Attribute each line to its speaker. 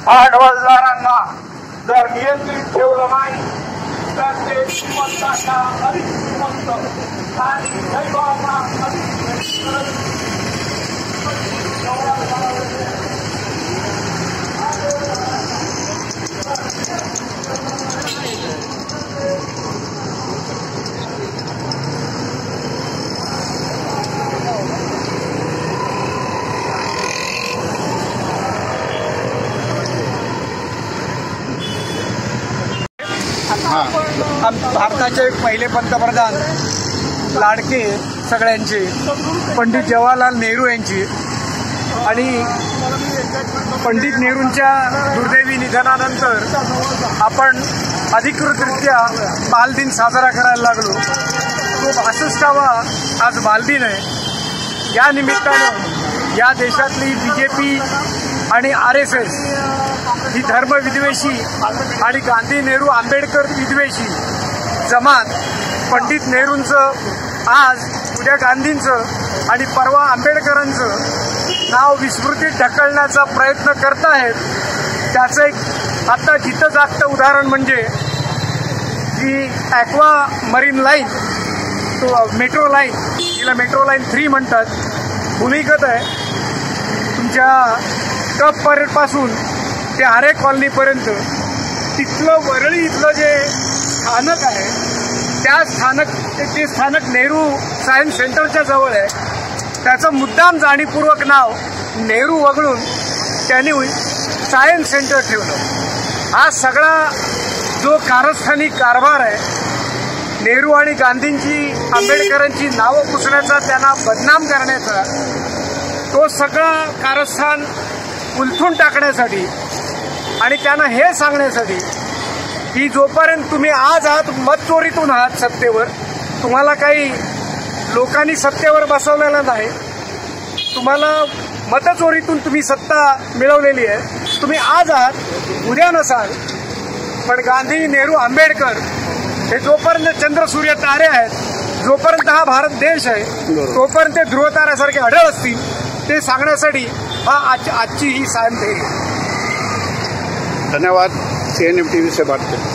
Speaker 1: भांडवलदारांना जर नियंत्रित ठेवलं नाही तर ते श्रीमंतांना अधिक श्रीमंत आणि गरिबांना अधिक
Speaker 2: भारताचे पहिले पंतप्रधान लाडके सगळ्यांचे पंडित जवाहरलाल नेहरू यांची आणि पंडित नेहरूंच्या दुर्दैवी निधनानंतर आपण अधिकृतरित्या बालदिन साजरा करायला लागलो। तो 62वा आज बालदिन आहे। या निमित्तानं या देशातली बीजेपी आणि RSS ही धर्मविद्वेषी आणि गांधी नेहरू आंबेडकर विद्वेषी जमात पंडित नेहरूंचं आज उद्या गांधींचं आणि परवा आंबेडकरांचं नाव विस्मृतीत ढकलण्याचा प्रयत्न करत आहेत। त्याचं एक आता जिथं जागतं उदाहरण म्हणजे की ॲक्वा मरीन लाईन, तो मेट्रो लाईन, तिला मेट्रो लाईन 3 म्हणतात, भूमिगत आहे। तुमच्या कप परेडपासून ते आरे कॉलनीपर्यंत तिथलं वरळी इथलं जे स्थानक आहे ते स्थानक नेहरू सायन्स सेंटरच्या जवळ आहे। त्याचं मुद्दाम जाणीवपूर्वक नाव नेहरू वगळून त्यांनी सायन्स सेंटर ठेवलं। हा सगळा जो कारस्थानी कारभार आहे, नेहरू आणि गांधींची आंबेडकरांची नावं पुसण्याचा, त्यांना बदनाम करण्याचा, तो सगळा कारस्थान उलथून टाकण्यासाठी आणि त्यांना हे सांगण्यासाठी की जोपर्यंत तुम्ही आज आहात मतचोरीतून आहात सत्तेवर, तुम्हाला काही लोकांनी सत्तेवर बसवलेलं नाही, तुम्हाला मतचोरीतून तुम्ही सत्ता मिळवलेली आहे, तुम्ही आज आहात उद्या नसाल। पण गांधी नेहरू आंबेडकर हे जोपर्यंत चंद्र सूर्य तारे आहेत, जोपर्यंत हा भारत देश आहे, तोपर्यंत ते ध्रुवताऱ्यासारखे अढळ असतील, ते सांगण्यासाठी आजची ही सायन फेरी।
Speaker 3: धन्यवाद। CNM TV से बात करें।